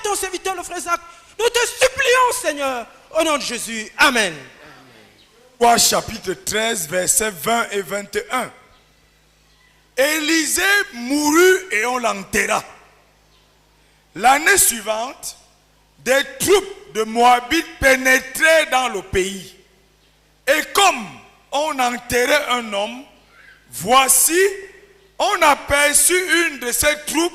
ton serviteur, le frère Zach. Nous te supplions, Seigneur, au nom de Jésus. Amen. 3 chapitre 13, versets 20 et 21. Élisée mourut et on l'enterra. L'année suivante, des troupes de Moabites pénétraient dans le pays. Et comme on enterrait un homme, voici, on aperçut une de ces troupes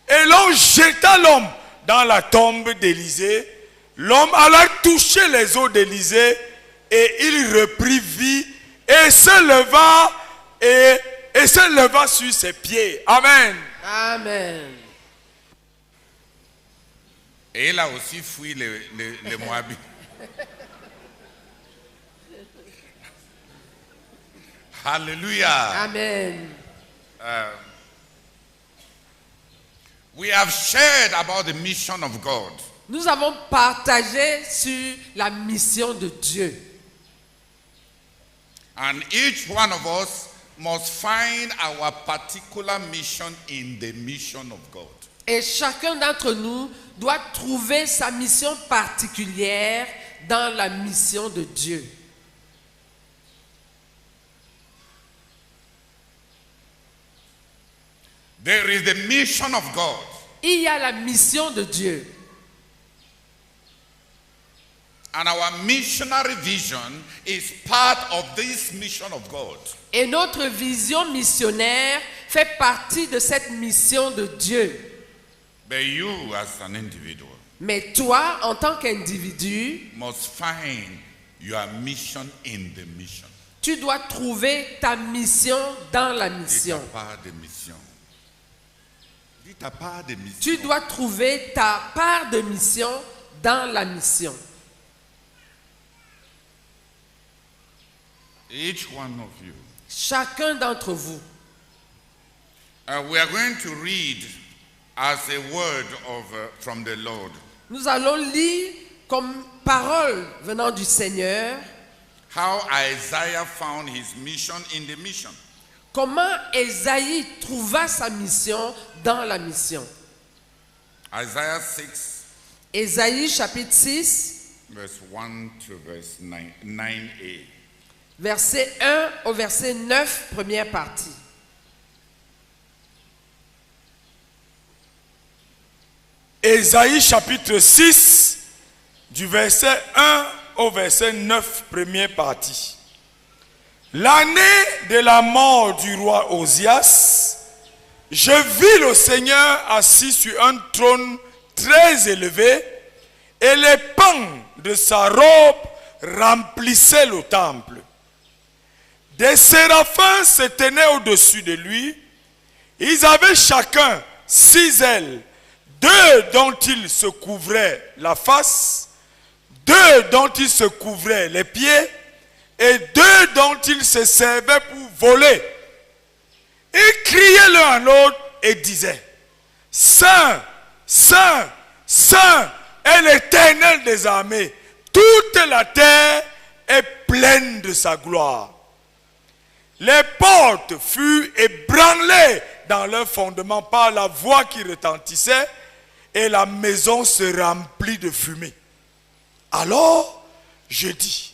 et l'on jeta l'homme dans la tombe d'Élisée. L'homme alla toucher les os d'Élisée et il reprit vie et se leva sur ses pieds. Amen. Amen. Et il a aussi fui les Moabites. Hallelujah. Amen. We have shared about the mission of God. Nous avons partagé sur la mission de Dieu. And each one of us must find our particular mission in the mission of God. Et chacun d'entre nous doit trouver sa mission particulière dans la mission de Dieu. There is the mission of God. Il y a la mission de Dieu. And our missionary vision is part of this mission of God. Et notre vision missionnaire fait partie de cette mission de Dieu. But you as an individual Mais toi, en tant qu'individu, must find your mission in the mission. tu dois trouver ta mission dans la Dis ta mission. part de mission. Dis ta part de mission. Tu dois trouver ta part de mission dans la mission. Each one of you. Chacun d'entre vous. We are going to read as a word from the Lord. Nous allons lire comme parole venant du Seigneur How Isaiah found his mission in the mission. comment Ésaïe trouva sa mission dans la mission. Isaiah 6, Ésaïe chapitre 6, verse 1 to verse 9a. verset 1 au verset 9, première partie. Ésaïe chapitre 6, du verset 1 au verset 9, première partie. L'année de la mort du roi Osias, je vis le Seigneur assis sur un trône très élevé et les pans de sa robe remplissaient le temple. Des séraphins se tenaient au-dessus de lui. Ils avaient chacun 6 ailes, 2 dont ils se couvraient la face, 2 dont ils se couvraient les pieds, et 2 dont ils se servaient pour voler. Ils criaient l'un à l'autre et disaient, Saint, Saint, Saint est l'Éternel des armées. Toute la terre est pleine de sa gloire. Les portes furent ébranlées dans leur fondement par la voix qui retentissait et la maison se remplit de fumée. Alors, je dis,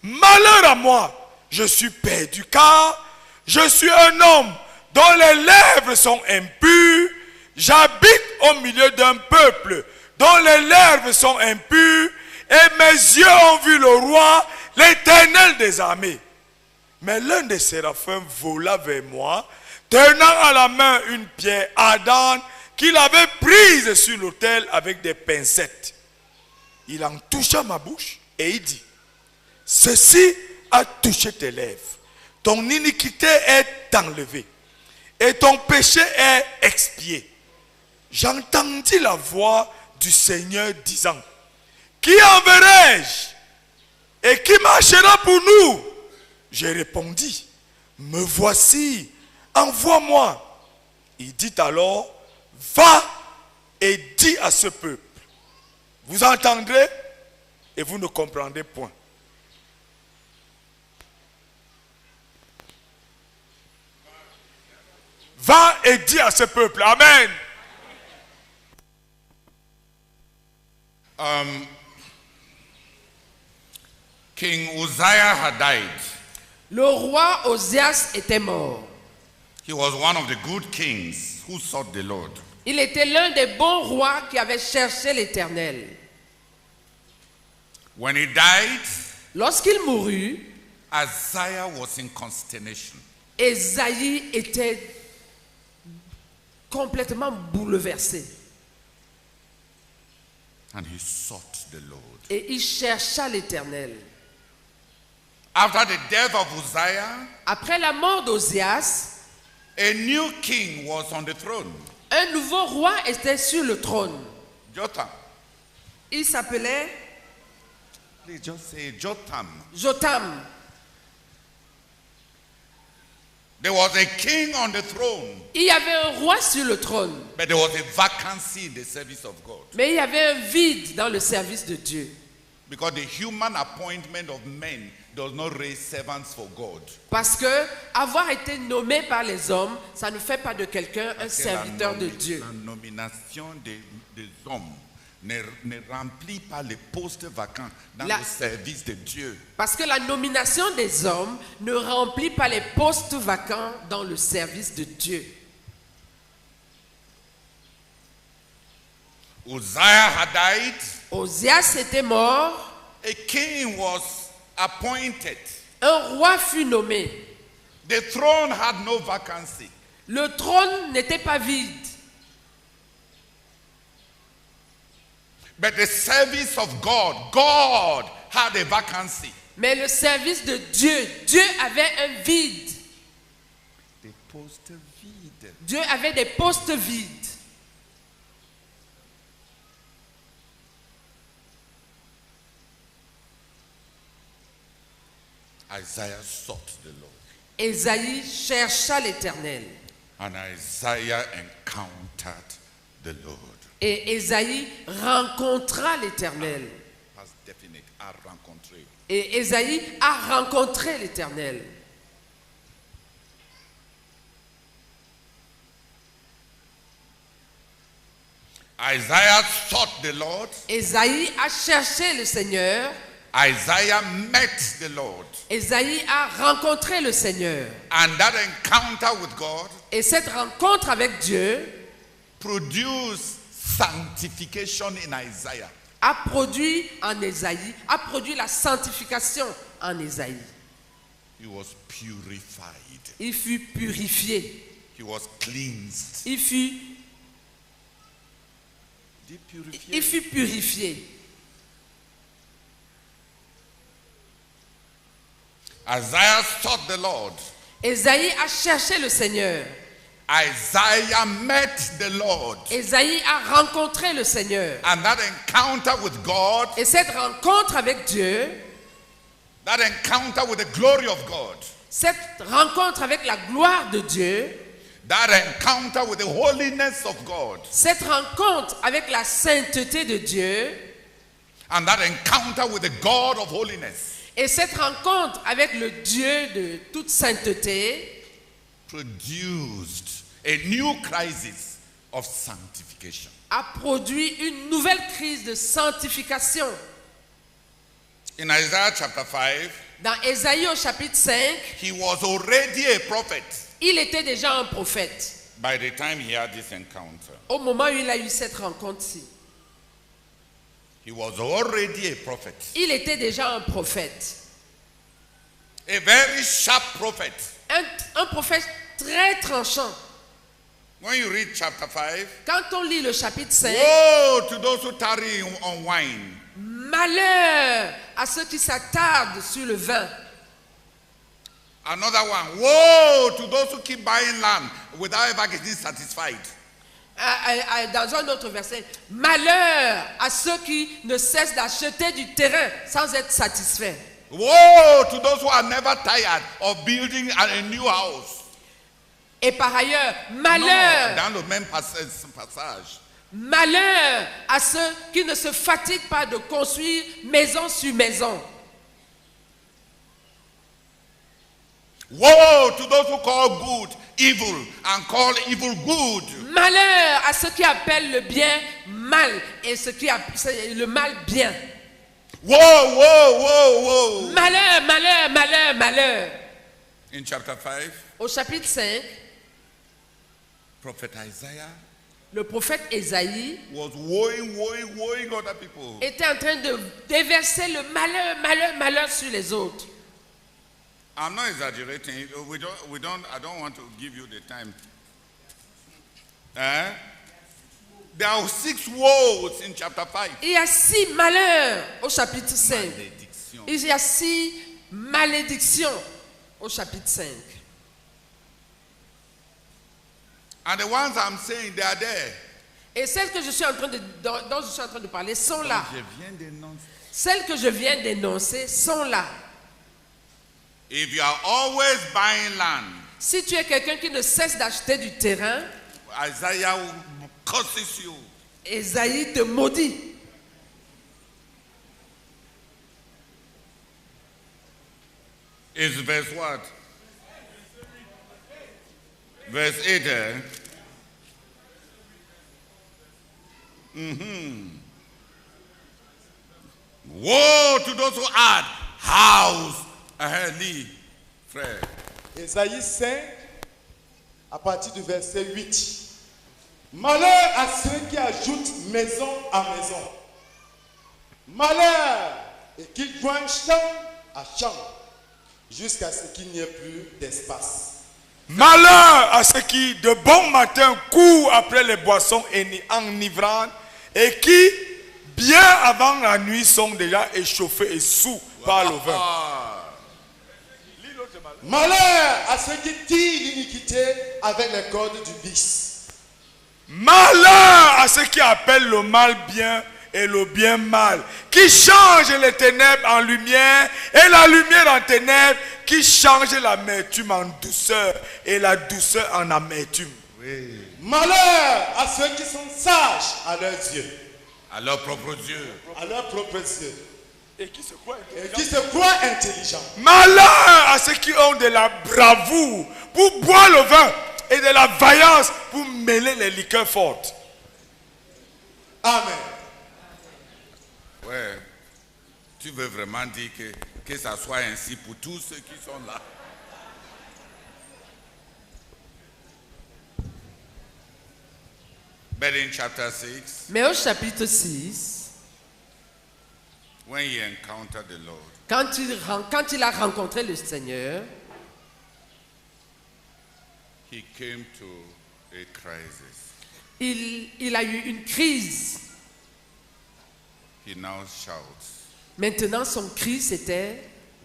malheur à moi, je suis perdu, car je suis un homme dont les lèvres sont impures. J'habite au milieu d'un peuple dont les lèvres sont impures, et mes yeux ont vu le roi, l'Éternel des armées. Mais l'un des séraphins vola vers moi, tenant à la main une pierre ardente qu'il avait prise sur l'autel avec des pincettes. Il en toucha ma bouche et il dit, ceci a touché tes lèvres. Ton iniquité est enlevée et ton péché est expié. J'entendis la voix du Seigneur disant, qui enverrai-je et qui marchera pour nous? J'ai répondu, me voici, envoie-moi. Il dit alors, va et dis à ce peuple, vous entendrez et vous ne comprendrez point. Va et dis à ce peuple, amen. King Uzziah had died. Le roi Ozias était mort. He was one of the good kings who sought the Lord. Il était l'un des bons rois qui avait cherché l'Éternel. When he died, Lorsqu'il mourut, Isaiah was in consternation. Ésaïe était complètement bouleversé. And he sought the Lord. Et il chercha l'Éternel. After the death of Uzziah, Après la mort d'Ozias, a new king was on the throne. un nouveau roi était sur le trône. Jotham. Il s'appelait Please just say Jotham. Jotham. There was a king on the throne, Il y avait un roi sur le trône, but there was a vacancy in the service of God. mais il y avait un vide dans le service de Dieu. Because the human appointment of men does not raise servants for God. Parce que avoir été nommé par les hommes, ça ne fait pas de quelqu'un un C'est serviteur de Dieu. La nomination des hommes ne remplit pas les postes vacants dans le service de Dieu. Parce que la nomination des hommes ne remplit pas les postes vacants dans le service de Dieu. Uzziah had died. Ozias était mort, A king was appointed. un roi fut nommé. The throne had no vacancy. Le trône n'était pas vide, But the service of God had a vacancy. mais le service de Dieu, Dieu avait un vide. Des postes vides. Dieu avait des postes vides. Isaiah sought the Lord. Ésaïe chercha l'Éternel. And Isaiah encountered the Lord. Et Ésaïe rencontra l'Éternel. Past definite, a rencontré. Et Ésaïe a rencontré l'Éternel. Isaiah sought the Lord. Ésaïe a cherché le Seigneur. Isaiah met the Lord. Ésaïe a rencontré le Seigneur. And that encounter with God Et cette rencontre avec Dieu produced sanctification in Isaiah. a produit en Ésaïe, a produit la sanctification en Ésaïe. He was purified. Il fut purifié. He was cleansed. Il fut Purified. purifié. Isaiah sought the Lord. Ésaïe a cherché le Seigneur. Isaiah met the Lord. Ésaïe a rencontré le Seigneur. And that encounter with God, Et cette rencontre avec Dieu, that encounter with the glory of God, cette rencontre avec la gloire de Dieu, that encounter with the holiness of God, cette rencontre avec la sainteté de Dieu, and that encounter with the God of holiness et cette rencontre avec le Dieu de toute sainteté produced a new crisis of sanctification. a produit une nouvelle crise de sanctification. In Isaiah chapter 5, Dans Ésaïe au chapitre 5, he was already a prophet il était déjà un prophète by the time he had this encounter. au moment où il a eu cette rencontre-ci. He was already a prophet. Il était déjà un prophète. A very sharp prophet. Un prophète très tranchant. When you read chapter 5, Quand on lit le chapitre 5, woe to those who tarry on wine. malheur à ceux qui s'attardent sur le vin. Another one, woe to those who keep buying land without ever getting satisfied. Dans un autre verset, malheur à ceux qui ne cessent d'acheter du terrain sans être satisfaits. Woe to those who are never tired of building a new house. Et par ailleurs, Non, malheur, dans le même passage. malheur à ceux qui ne se fatiguent pas de construire maison sur maison. Woe to those who call good evil and call evil good. Malheur à ceux qui appellent le bien mal et ceux qui appellent le mal bien. Whoa, whoa, whoa, whoa. Malheur, malheur, malheur, malheur. In chapter 5, Au chapitre 5, Prophet Isaiah le prophète Ésaïe was woeing other people. était en train de déverser le malheur, malheur, malheur sur les autres. I'm not exaggerating. I don't want to give you the time. There are 6 woes in chapter 5. Il y a 6 malheurs au chapitre 5. Malédiction. Il y a 6 malédictions au chapitre 5. And the ones I'm saying, they are there. Et celles que je suis en train de, dont je suis en train de parler sont là. Je viens d'énoncer. Celles que je viens d'énoncer sont là. If you are always buying land, Si tu es quelqu'un qui ne cesse d'acheter du terrain, Isaiah curses you. Ésaïe te maudit. It's verse what? Verse 8. Woe to those who add house. Lee, frère. Ésaïe 5, à partir du verset 8. Malheur à ceux qui ajoutent maison à maison. Malheur et qui joignent chambre à chambre, jusqu'à ce qu'il n'y ait plus d'espace. Malheur à ceux qui, de bon matin, courent après les boissons enivrantes et qui, bien avant la nuit, sont déjà échauffés et sous par le vin. Malheur à ceux qui tirent l'iniquité avec les cordes du vice. Malheur à ceux qui appellent le mal bien et le bien mal, qui changent les ténèbres en lumière et la lumière en ténèbres, qui changent l'amertume en douceur et la douceur en amertume. Oui. Malheur à ceux qui sont sages à leurs yeux. À leurs propres yeux. À leurs propres yeux. Et qui se croient Et qui se croient intelligents. Malheur à ceux qui ont de la bravoure pour boire le vin et de la vaillance pour mêler les liqueurs fortes. Amen. Ouais. Tu veux vraiment dire que ça soit ainsi pour tous ceux qui sont là. But in chapter 6, Mais au chapitre 6, when he encountered the Lord, quand il a rencontré le Seigneur, he came to a crisis. il a eu une crise. He now shouts, Maintenant, son cri, c'était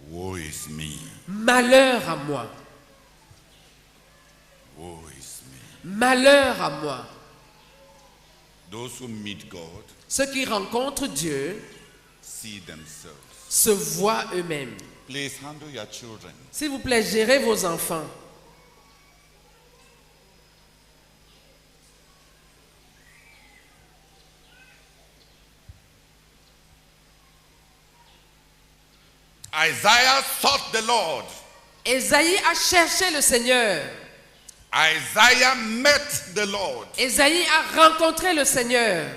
woe is me, « Malheur à moi, woe is me. malheur à moi ». Those who meet God Ceux qui rencontrent Dieu see themselves. se voient eux-mêmes. Please handle your children. S'il vous plaît, gérez vos enfants. Isaiah sought the Lord. Ésaïe a cherché le Seigneur. Isaiah met the Lord. Ésaïe a rencontré le Seigneur.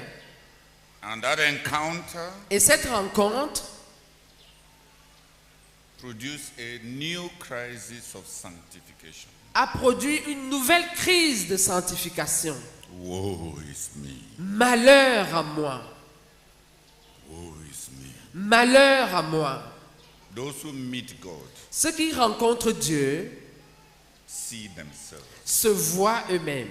And that encounter Et cette rencontre produced a new crisis of sanctification. a produit une nouvelle crise de sanctification. Woe is me. Malheur à moi, Woe is me. malheur à moi. Those who meet God Ceux qui rencontrent Dieu see themselves. se voient eux-mêmes.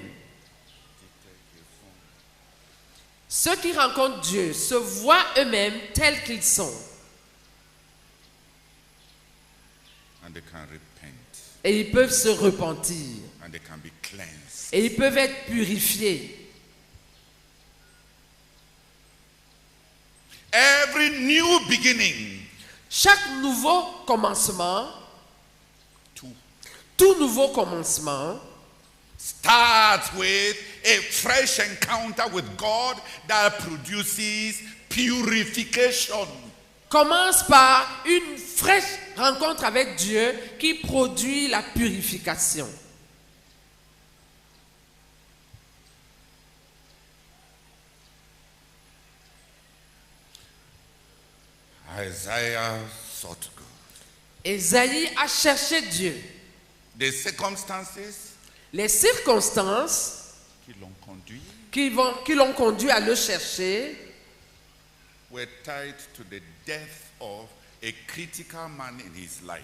Ceux qui rencontrent Dieu se voient eux-mêmes tels qu'ils sont. And they can repent. Et ils peuvent se repentir. And they can be cleansed. Et ils peuvent être purifiés. Every new beginning, Chaque nouveau commencement, to tout nouveau commencement, starts with a fresh encounter with God that produces purification. commence par une fraîche rencontre avec Dieu qui produit la purification. Isaiah sought God. Ésaïe a cherché Dieu. The circumstances Les circonstances qui l'ont conduit qui l'ont conduit à le chercher were tied to the death of a critical man in his life.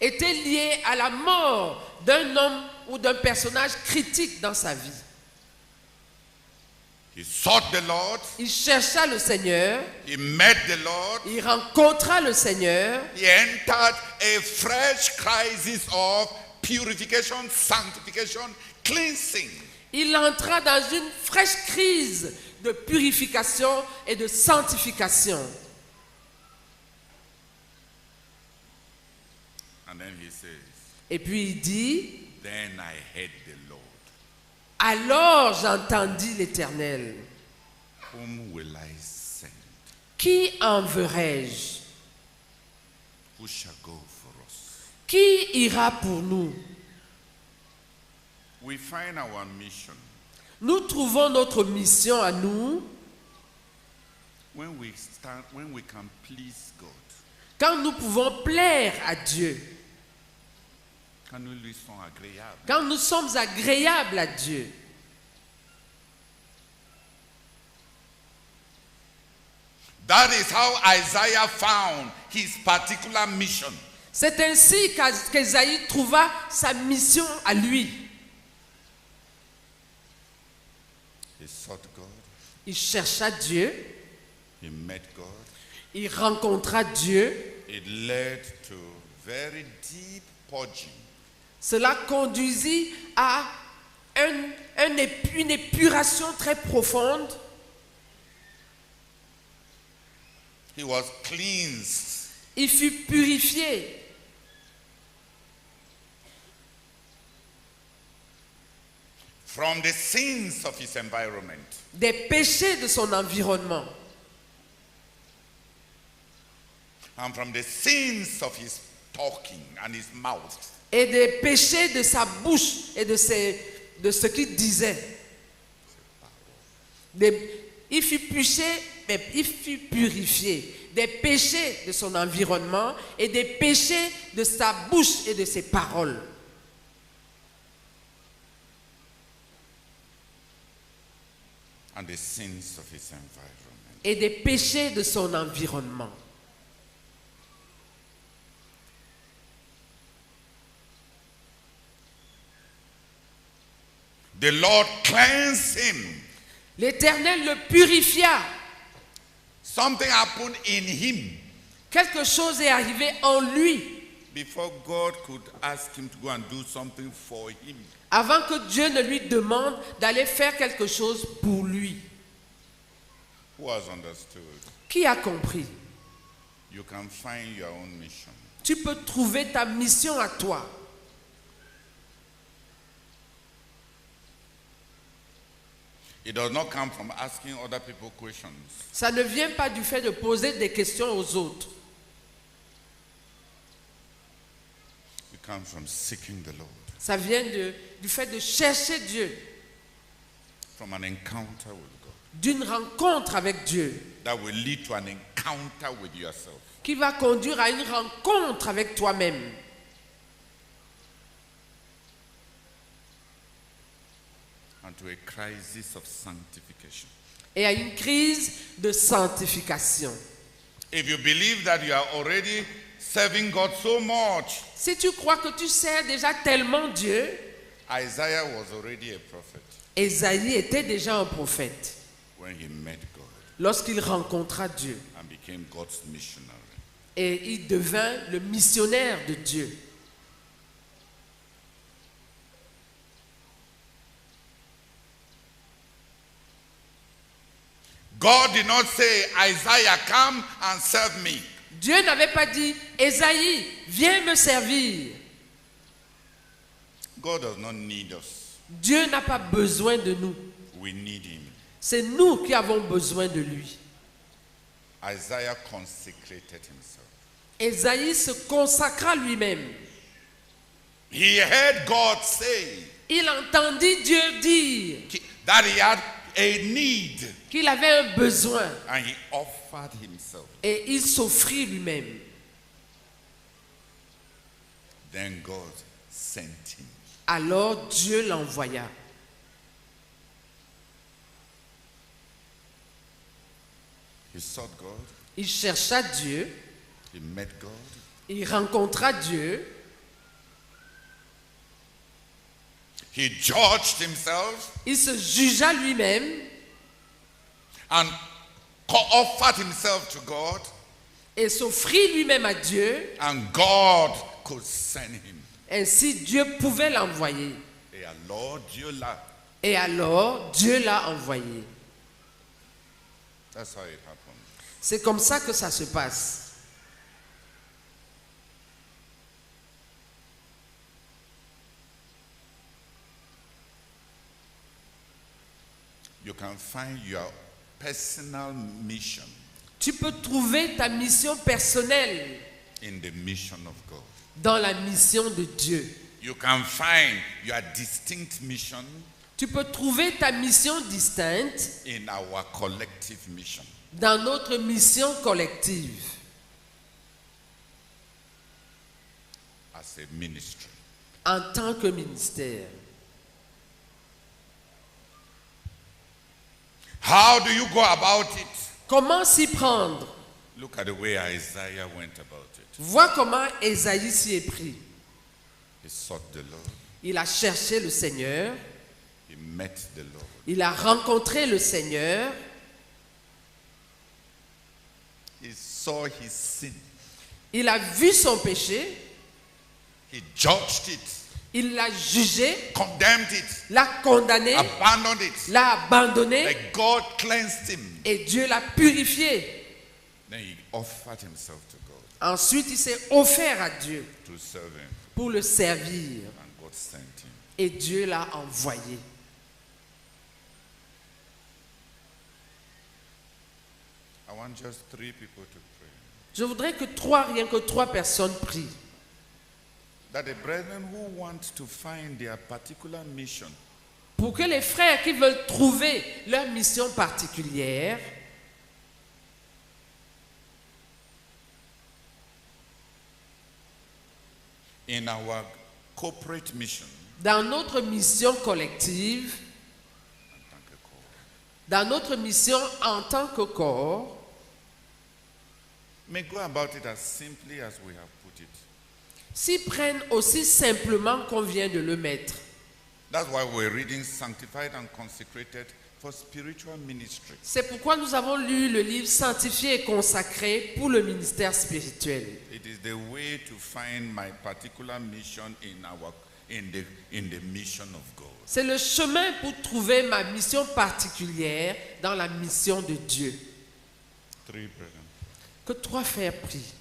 étaient liées à la mort d'un homme ou d'un personnage critique dans sa vie. He sought the Lord. Il chercha le Seigneur, He met the Lord. il rencontra le Seigneur, He entered a fresh crisis of purification, sanctification, cleansing. il entra dans une fraîche crise de purification et de sanctification. And then he says, Et puis il dit, then I heard the Lord. alors j'entendis l'Éternel. Whom will I send? Qui enverrai-je? Who shall go for us? Qui ira pour nous? We find our mission Nous trouvons notre mission à nous when we can please God. quand nous pouvons plaire à Dieu, Quand nous lui sommes agréables. quand nous sommes agréables à Dieu. That is how Isaiah found his particular mission. C'est ainsi qu'Ésaïe trouva sa mission à lui. He sought God. Il chercha Dieu, He met God. il rencontra Dieu. It led to very deep purging. Cela conduisit à une épuration très profonde. He was cleansed. Il fut purifié From the sins of his environment. des péchés de son environnement And from the sins of his talking and his mouth. et des péchés de sa bouche et de ce qu'il disait. Il fut purifié des péchés de son environnement et des péchés de sa bouche et de ses paroles. And the sins of his environment. Et des péchés de son environnement. The Lord cleansed him. L'Éternel le purifia. Something happened in him Quelque chose est arrivé en lui before God could ask him to go and do something for him. avant que Dieu ne lui demande d'aller faire quelque chose pour lui. Who has understood? Qui a compris? You can find your own mission. Tu peux trouver ta mission à toi. It does not come from asking other people questions. Ça ne vient pas du fait de poser des questions aux autres. It comes from seeking the Lord. Ça vient du fait de chercher Dieu, From an encounter with God. d'une rencontre avec Dieu, That will lead to an encounter with yourself. qui va conduire à une rencontre avec toi-même. And to a crisis of sanctification. Et à une crise de sanctification. If you believe that you are already serving God so much, Si tu crois que tu sers déjà tellement Dieu, Isaiah was already a prophet Ésaïe était déjà un prophète when he met God lorsqu'il rencontra Dieu. and became God's missionary. Et il devint le missionnaire de Dieu. God did not say, Isaiah, come and serve me. Dieu n'avait pas dit, Ésaïe, viens me servir. God does not need us. Dieu n'a pas besoin de nous. We need him. C'est nous qui avons besoin de lui. Isaiah consecrated himself. Ésaïe se consacra lui-même. He heard God say Il entendit Dieu dire that he had a need qu'il avait un besoin and he offered himself. et il s'offrit lui-même. Then God sent him. Alors Dieu l'envoya. He sought God. Il chercha Dieu, He met God. il rencontra Dieu, He judged himself il se jugea lui-même and offered himself to God, et s'offrit lui-même à Dieu. and God could send him. Ainsi Dieu pouvait l'envoyer. Et alors Dieu l'a. Et alors Dieu l'a envoyé. That's how it happened. C'est comme ça que ça se passe. You can find your personal mission Tu peux trouver ta mission personnelle in the mission of God. dans la mission de Dieu. You can find your distinct mission Tu peux trouver ta mission distincte in our collective mission. dans notre mission collective As a ministry. en tant que ministère. How do you go about it? Comment s'y prendre? Look at the way Isaiah went about it. Vois comment Ésaïe s'y est pris. He sought the Lord. Il a cherché le Seigneur, He met the Lord. il a rencontré le Seigneur, He saw his sin. il a vu son péché, He judged it, il l'a jugé, condemned it, l'a condamné, abandoned it. l'a abandonné But God cleansed him. et Dieu l'a purifié. Then he offered himself to God Ensuite, il s'est offert à Dieu to serve him. pour le servir And God sent him. et Dieu l'a envoyé. I want just 3 people to pray. Je voudrais que rien que trois personnes prient. That the brethren who want to find their particular mission Pour que les frères qui veulent trouver leur mission particulière in our corporate mission, dans notre mission collective, dans notre mission en tant que corps, may go about it as simply as we have put it. s'y prennent aussi simplement qu'on vient de le mettre. That's why we're reading Sanctified and Consecrated for Spiritual Ministry. C'est pourquoi nous avons lu le livre Sanctifié et consacré pour le ministère spirituel. It is the way to find my particular mission in the mission of God. C'est le chemin pour trouver ma mission particulière dans la mission de Dieu. 3 brethren. Que trois frères prient.